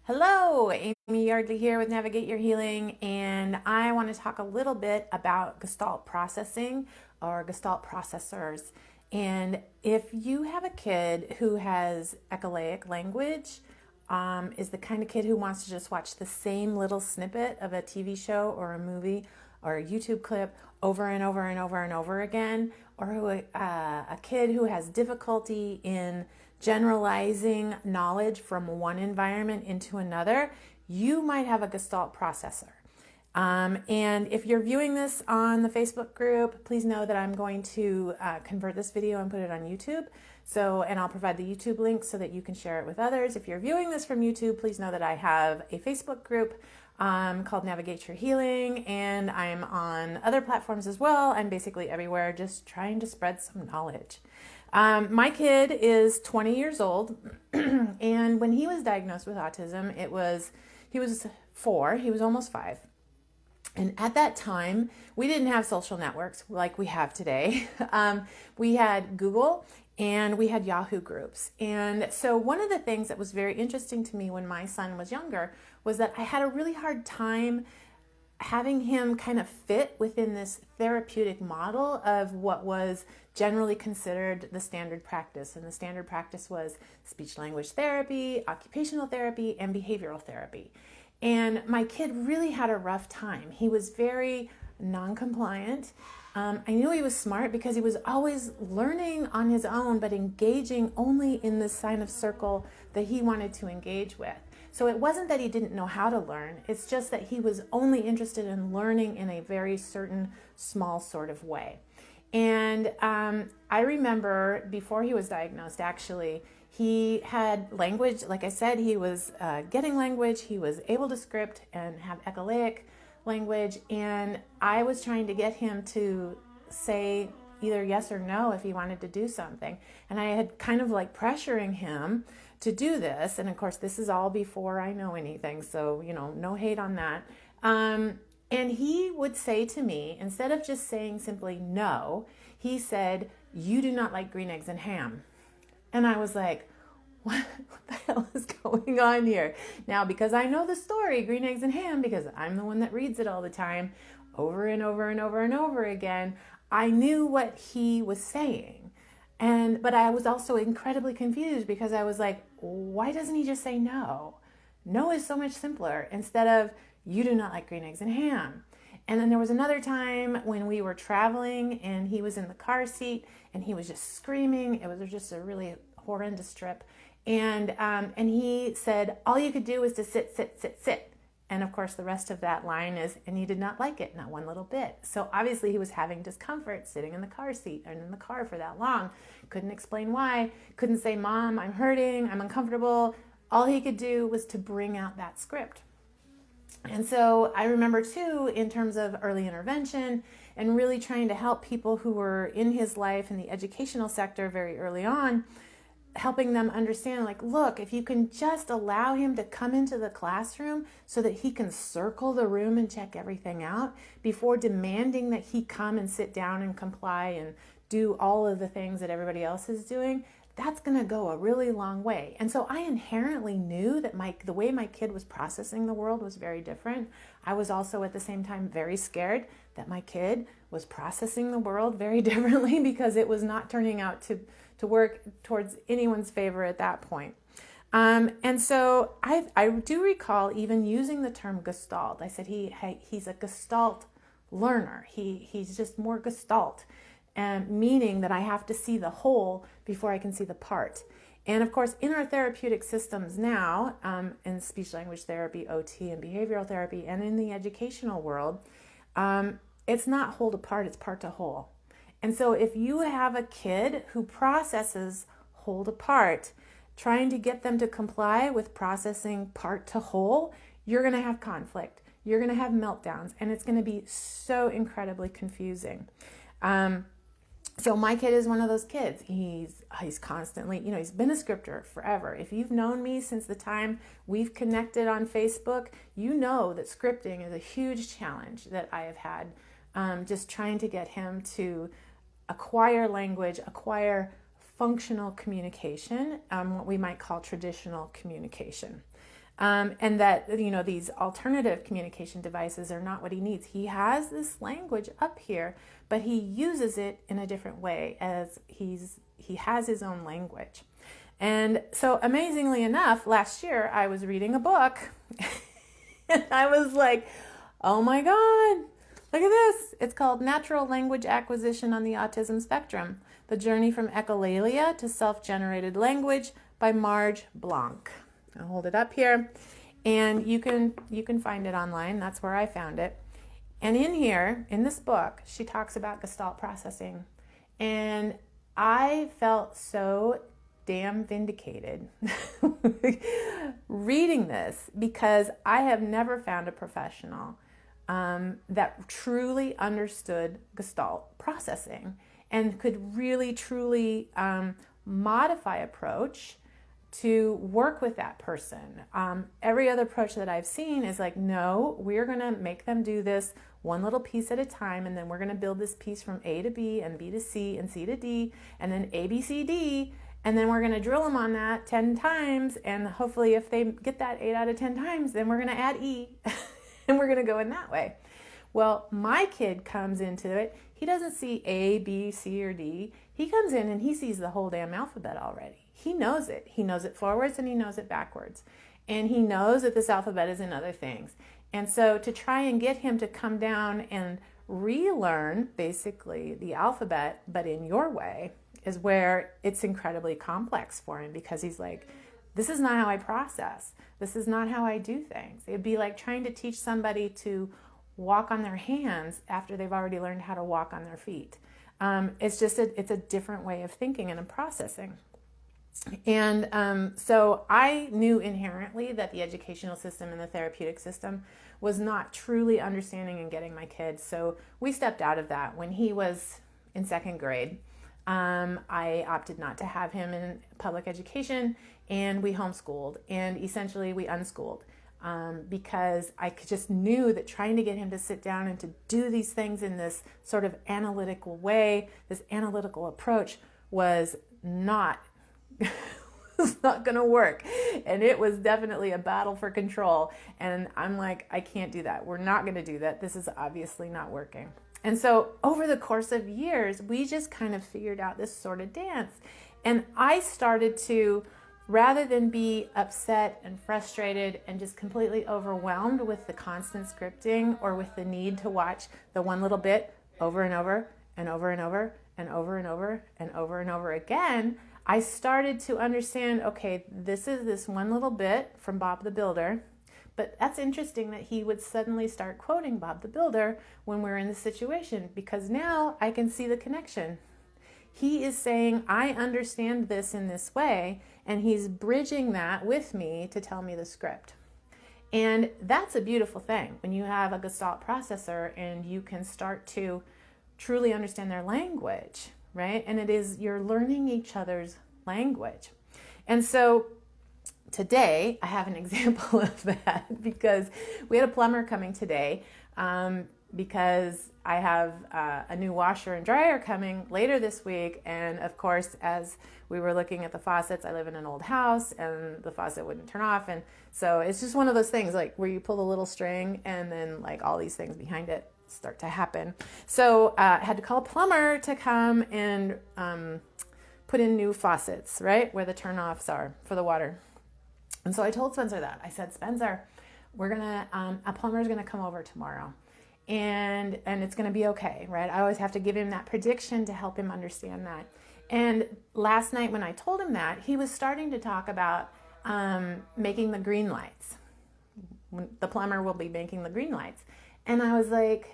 Hello, Amy Yardley here with Navigate Your Healing, and I want to talk a little bit about Gestalt processing or Gestalt processors. And if you have a kid who has echolalic language, is the kind of kid who wants to just watch the same little snippet of a TV show or a movie or a YouTube clip over and over and over and over again, or a kid who has difficulty in generalizing knowledge from one environment into another, you might have a Gestalt processor. And if you're viewing this on the Facebook group, please know that I'm going to convert this video and put it on YouTube. And I'll provide the YouTube link so that you can share it with others. If you're viewing this from YouTube, please know that I have a Facebook group called Navigate Your Healing, and I'm on other platforms as well. I'm basically everywhere, just trying to spread some knowledge. My kid is 20 years old, and when he was diagnosed with autism, he was 4, he was almost 5. And at that time, we didn't have social networks like we have today. We had Google and we had Yahoo groups. And so one of the things that was very interesting to me when my son was younger was that I had a really hard time having him kind of fit within this therapeutic model of what was generally considered the standard practice. And the standard practice was speech language therapy, occupational therapy, and behavioral therapy. And my kid really had a rough time. He was very non-compliant. I knew he was smart because he was always learning on his own, but engaging only in the kind of circle that he wanted to engage with. So it wasn't that he didn't know how to learn. It's just that he was only interested in learning in a very certain small sort of way. And I remember before he was diagnosed, actually, he had language. Like I said, he was getting language. He was able to script and have echolalic language. And I was trying to get him to say either yes or no if he wanted to do something. And I had kind of like pressuring him to do this. And of course, this is all before I know anything. So, no hate on that. And he would say to me, instead of just saying simply no, he said, "You do not like green eggs and ham." And I was like, what the hell is going on here? Now, because I know the story, green eggs and ham, because I'm the one that reads it all the time, over and over and over and over again, I knew what he was saying. But I was also incredibly confused because I was like, why doesn't he just say no? No is so much simpler instead of "you do not like green eggs and ham." And then there was another time when we were traveling and he was in the car seat and he was just screaming. It was just a really horrendous trip. And he said, all you could do was to sit, sit, sit, sit. And of course, the rest of that line is, and he did not like it, not one little bit. So obviously he was having discomfort sitting in the car seat and in the car for that long. Couldn't explain why. Couldn't say, "Mom, I'm hurting, I'm uncomfortable." All he could do was to bring out that script. And so I remember too, in terms of early intervention and really trying to help people who were in his life in the educational sector very early on, helping them understand, like, look, if you can just allow him to come into the classroom so that he can circle the room and check everything out before demanding that he come and sit down and comply and do all of the things that everybody else is doing, that's going to go a really long way. And so I inherently knew that the way my kid was processing the world was very different. I was also at the same time very scared that my kid was processing the world very differently because it was not turning out to work towards anyone's favor at that point. And so I do recall even using the term Gestalt. I said he's a Gestalt learner. He's just more Gestalt. Meaning that I have to see the whole before I can see the part. And of course, in our therapeutic systems now, in speech language therapy, OT, and behavioral therapy, and in the educational world, it's not whole to part, it's part to whole. And so if you have a kid who processes whole to part, trying to get them to comply with processing part to whole, you're going to have conflict. You're going to have meltdowns, and it's going to be so incredibly confusing. So my kid is one of those kids. He's constantly, he's been a scripter forever. If you've known me since the time we've connected on Facebook, you know that scripting is a huge challenge that I have had. Just trying to get him to acquire language, acquire functional communication, what we might call traditional communication. And that, these alternative communication devices are not what he needs. He has this language up here, but he uses it in a different way as he has his own language. And so amazingly enough, last year I was reading a book and I was like, oh my God, look at this. It's called Natural Language Acquisition on the Autism Spectrum, The Journey from Echolalia to Self-Generated Language by Marge Blanc. I'll hold it up here and you can find it online. That's where I found it. And in here, in this book, she talks about Gestalt processing. And I felt so damn vindicated reading this, because I have never found a professional that truly understood Gestalt processing and could really, truly modify approach to work with that person. Every other approach that I've seen is like, no, we're going to make them do this one little piece at a time, and then we're going to build this piece from A to B and B to C and C to D, and then A, B, C, D, and then we're going to drill them on that 10 times, and hopefully if they get that 8 out of 10 times, then we're going to add E, and we're going to go in that way. Well, my kid comes into it, he doesn't see A, B, C, or D. He comes in and he sees the whole damn alphabet already. He knows it. He knows it forwards and he knows it backwards. And he knows that this alphabet is in other things. And so to try and get him to come down and relearn basically the alphabet, but in your way, is where it's incredibly complex for him, because he's like, this is not how I process. This is not how I do things. It'd be like trying to teach somebody to walk on their hands after they've already learned how to walk on their feet. It's a different way of thinking and of processing. And so I knew inherently that the educational system and the therapeutic system was not truly understanding and getting my kids. So we stepped out of that. When he was in second grade, I opted not to have him in public education, and we homeschooled, and essentially we unschooled. Because I just knew that trying to get him to sit down and to do these things in this sort of analytical way, this analytical approach, was not going to work. And it was definitely a battle for control. And I'm like, I can't do that. We're not going to do that. This is obviously not working. And so over the course of years, we just kind of figured out this sort of dance. And I started to, rather than be upset and frustrated and just completely overwhelmed with the constant scripting or with the need to watch the one little bit over and over and over and over and over and over and over and over again, I started to understand, okay, this is this one little bit from Bob the Builder. But that's interesting that he would suddenly start quoting Bob the Builder when we're in this situation, because now I can see the connection. He is saying, I understand this in this way, and he's bridging that with me to tell me the script. And that's a beautiful thing when you have a Gestalt processor and you can start to truly understand their language, right? And it is, you're learning each other's language. And so today I have an example of that, because we had a plumber coming today, because I have a new washer and dryer coming later this week. And of course, as we were looking at the faucets, I live in an old house and the faucet wouldn't turn off. And so it's just one of those things like where you pull the little string and then like all these things behind it start to happen. So I had to call a plumber to come and put in new faucets, right, where the turnoffs are for the water. And so I told Spencer that. I said, Spencer, a plumber's gonna come over tomorrow. And it's going to be okay, right? I always have to give him that prediction to help him understand that. And last night when I told him that, he was starting to talk about making the green lights. The plumber will be making the green lights. And I was like,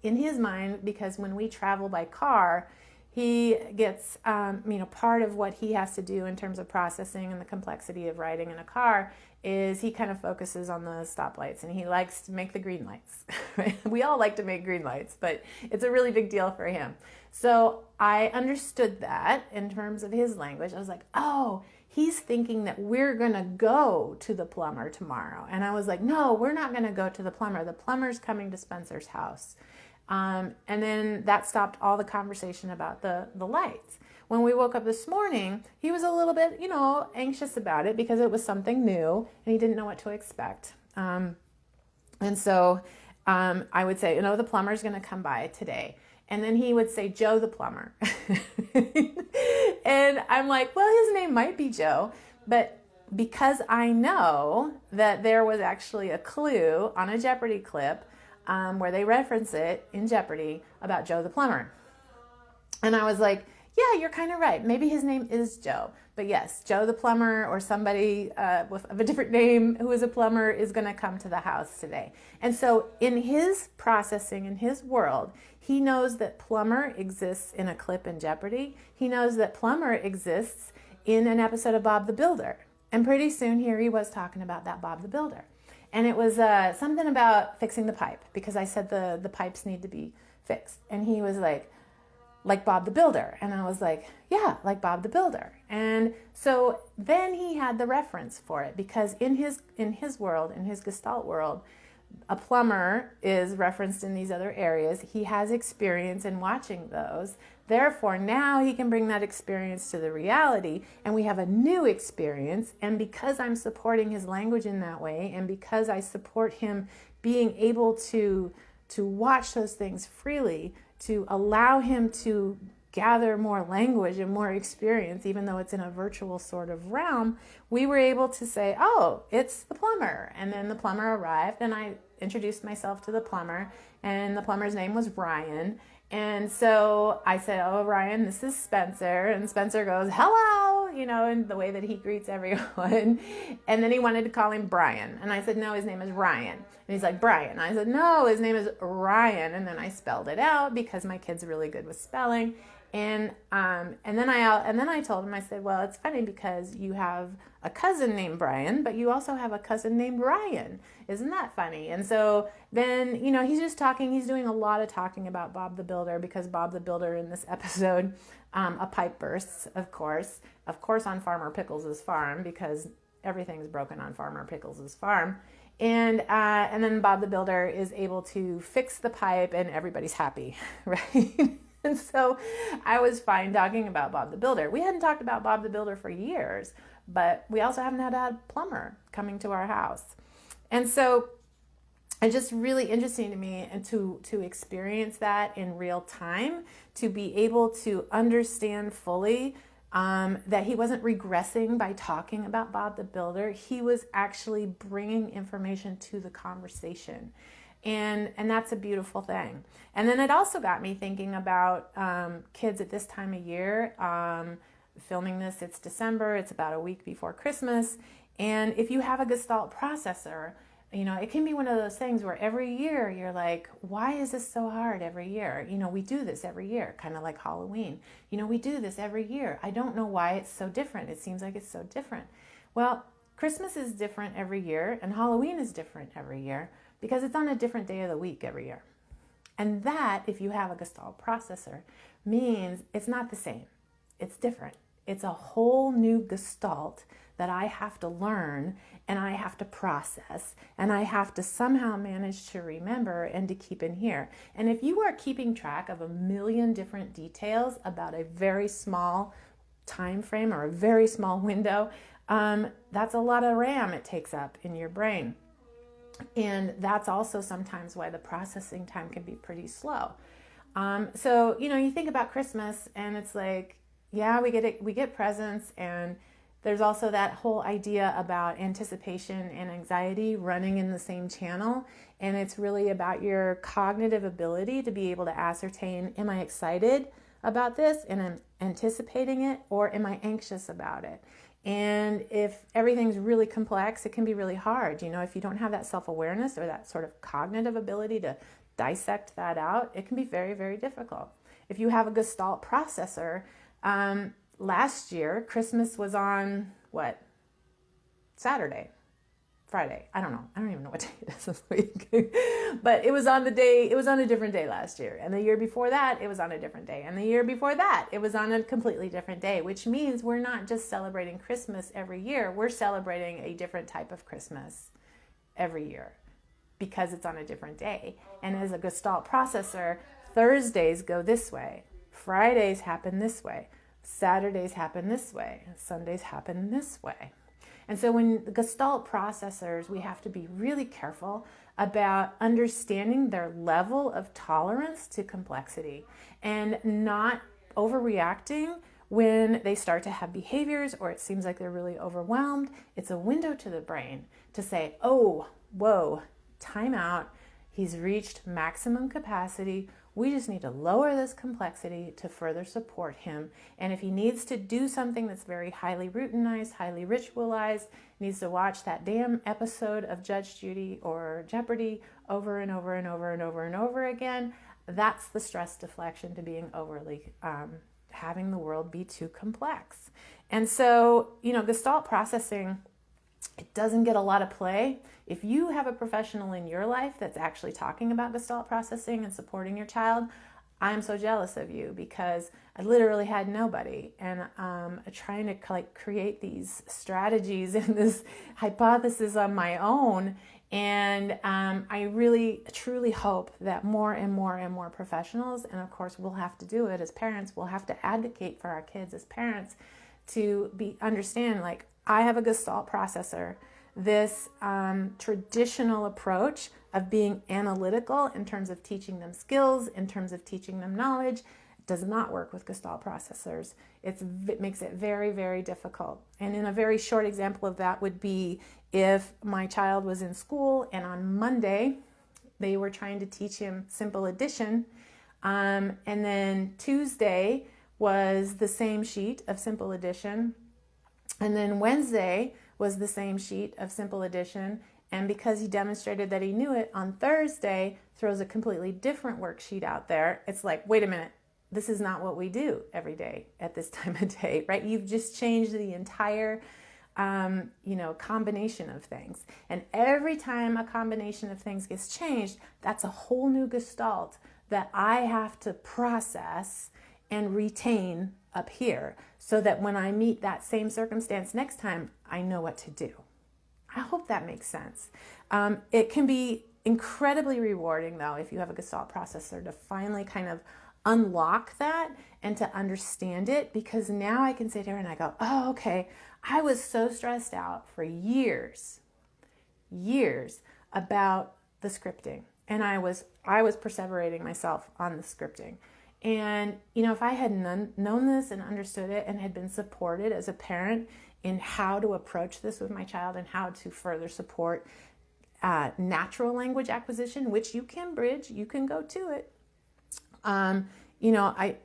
in his mind, because when we travel by car, he gets, part of what he has to do in terms of processing and the complexity of riding in a car is he kind of focuses on the stoplights and he likes to make the green lights. Right? We all like to make green lights, but it's a really big deal for him. So I understood that in terms of his language. I was like, oh, he's thinking that we're going to go to the plumber tomorrow. And I was like, no, we're not going to go to the plumber. The plumber's coming to Spencer's house. And then that stopped all the conversation about the lights. When we woke up this morning, he was a little bit, anxious about it because it was something new and he didn't know what to expect. And so I would say, the plumber's going to come by today. And then he would say, Joe the plumber. And I'm like, well, his name might be Joe, but because I know that there was actually a clue on a Jeopardy clip where they reference it in Jeopardy about Joe the plumber. And I was like, yeah, you're kind of right. Maybe his name is Joe. But yes, Joe the plumber or somebody of a different name who is a plumber is going to come to the house today. And so in his processing, in his world, he knows that plumber exists in a clip in Jeopardy. He knows that plumber exists in an episode of Bob the Builder. And pretty soon here he was talking about that Bob the Builder. And it was something about fixing the pipe because I said the pipes need to be fixed. And he was like Bob the Builder. And I was like, yeah, like Bob the Builder. And so then he had the reference for it because in his world, in his Gestalt world, a plumber is referenced in these other areas. He has experience in watching those. Therefore, now he can bring that experience to the reality and we have a new experience. And because I'm supporting his language in that way, and because I support him being able to watch those things freely, to allow him to gather more language and more experience, even though it's in a virtual sort of realm, we were able to say, oh, it's the plumber. And then the plumber arrived and I introduced myself to the plumber and the plumber's name was Ryan. And so I said, oh, Ryan, this is Spencer. And Spencer goes, hello, in the way that he greets everyone. And then he wanted to call him Brian. And I said, no, his name is Ryan. And he's like, Brian. I said, no, his name is Ryan. And then I spelled it out because my kid's really good with spelling. And then I told him, I said, well, it's funny because you have a cousin named Brian, but you also have a cousin named Ryan. Isn't that funny? And so then, he's just talking. He's doing a lot of talking about Bob the Builder because Bob the Builder in this episode, a pipe bursts, of course on Farmer Pickles' farm because everything's broken on Farmer Pickles' farm. And then Bob the Builder is able to fix the pipe and everybody's happy, right? And so I was fine talking about Bob the Builder. We hadn't talked about Bob the Builder for years, but we also haven't had a plumber coming to our house. And so it's just really interesting to me and to experience that in real time, to be able to understand fully that he wasn't regressing by talking about Bob the Builder. He was actually bringing information to the conversation. And that's a beautiful thing. And then it also got me thinking about kids at this time of year. Filming this, it's December. It's about a week before Christmas. And if you have a Gestalt processor, it can be one of those things where every year you're like, why is this so hard every year? We do this every year, kind of like Halloween. We do this every year. I don't know why it's so different. It seems like it's so different. Well, Christmas is different every year and Halloween is different every year because it's on a different day of the week every year. And that, if you have a Gestalt processor, means it's not the same. It's different. It's a whole new Gestalt that I have to learn and I have to process and I have to somehow manage to remember and to keep in here. And if you are keeping track of a million different details about a very small time frame or a very small window, that's a lot of RAM it takes up in your brain. And that's also sometimes why the processing time can be pretty slow. So, you think about Christmas and it's like, yeah, we get presents, and there's also that whole idea about anticipation and anxiety running in the same channel. And it's really about your cognitive ability to be able to ascertain, am I excited about this and I'm anticipating it, or am I anxious about it? And if everything's really complex, it can be really hard. If you don't have that self-awareness or that sort of cognitive ability to dissect that out, it can be very, very difficult. If you have a Gestalt processor, last year, Christmas was on Saturday, Friday. I don't know. I don't even know what day it is this week. But it was on a different day last year. And the year before that, it was on a different day. And the year before that, it was on a completely different day, which means we're not just celebrating Christmas every year. We're celebrating a different type of Christmas every year. because it's on a different day. And as a Gestalt processor, Thursdays go this way, Fridays happen this way, Saturdays happen this way, Sundays happen this way. And so when the Gestalt processors, we have to be really careful about understanding their level of tolerance to complexity and not overreacting when they start to have behaviors or it seems like they're really overwhelmed. It's a window to the brain to say, oh, whoa, time out. He's reached maximum capacity. We just need to lower this complexity to further support him. And if he needs to do something that's very highly routinized, highly ritualized, needs to watch that damn episode of Judge Judy or Jeopardy over and over and over and over and over again, that's the stress deflection to being overly, having the world be too complex. And so, Gestalt processing, it doesn't get a lot of play. If you have a professional in your life that's actually talking about Gestalt processing and supporting your child, I'm so jealous of you because I literally had nobody, and trying to create these strategies and this hypothesis on my own. And I really, truly hope that more and more and more professionals, and of course we'll have to do it as parents, we'll have to advocate for our kids as parents to understand, like, I have a Gestalt processor. This traditional approach of being analytical in terms of teaching them skills, in terms of teaching them knowledge, does not work with Gestalt processors. It makes it very, very difficult. And in a very short example of that would be if my child was in school and on Monday they were trying to teach him simple addition, and then Tuesday was the same sheet of simple addition, and then Wednesday was the same sheet of simple addition, and because he demonstrated that he knew it, on Thursday throws a completely different worksheet out there. It's like, wait a minute, this is not what we do every day at this time of day, right? You've just changed the entire combination of things. And every time a combination of things gets changed, that's a whole new Gestalt that I have to process and retain up here so that when I meet that same circumstance next time, I know what to do. I hope that makes sense. It can be incredibly rewarding, though, if you have a Gestalt processor, to finally kind of unlock that and to understand it, because now I can sit here and I go, oh, okay, I was so stressed out for years about the scripting, and I was perseverating myself on the scripting. And, if I had known this and understood it and had been supported as a parent in how to approach this with my child and how to further support natural language acquisition, which you can bridge, you can go to it.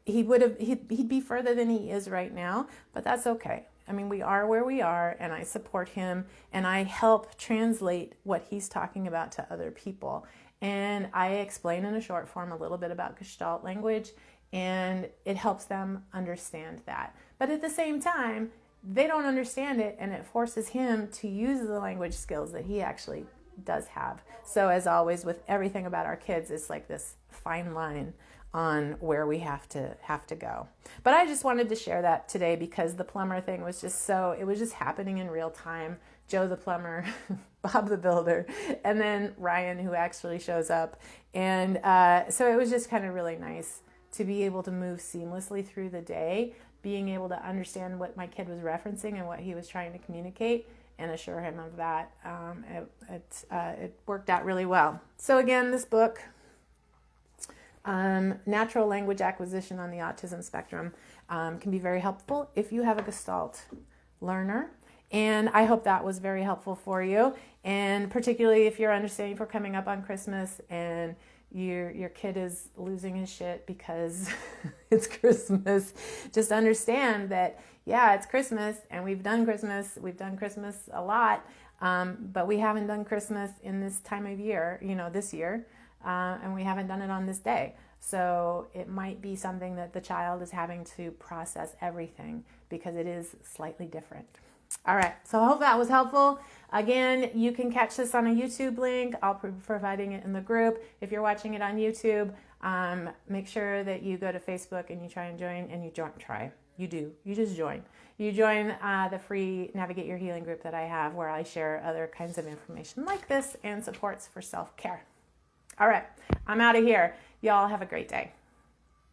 He'd be further than he is right now, but that's okay. I mean, we are where we are, and I support him, and I help translate what he's talking about to other people. And I explain in a short form a little bit about Gestalt language, and it helps them understand that. But at the same time, they don't understand it, and it forces him to use the language skills that he actually does have. So as always with everything about our kids, it's like this fine line on where we have to go. But I just wanted to share that today because the plumber thing was it was just happening in real time. Joe the plumber, Bob the builder, and then Ryan, who actually shows up. And so it was just kind of really nice to be able to move seamlessly through the day, being able to understand what my kid was referencing and what he was trying to communicate, and assure him of that. It worked out really well. So again, this book, Natural Language Acquisition on the Autism Spectrum, can be very helpful if you have a Gestalt learner. And I hope that was very helpful for you. And particularly if you're understanding for coming up on Christmas and your kid is losing his shit because it's Christmas, just understand that, yeah, it's Christmas and we've done Christmas a lot, but we haven't done Christmas in this time of year, this year, and we haven't done it on this day. So it might be something that the child is having to process everything because it is slightly different. All right, so I hope that was helpful. Again, you can catch this on a YouTube link. I'll be providing it in the group. If you're watching it on YouTube, make sure that you go to Facebook and you try and join, and you don't try. You do. You just join. You join the free Navigate Your Healing group that I have, where I share other kinds of information like this and supports for self-care. All right, I'm out of here. Y'all have a great day.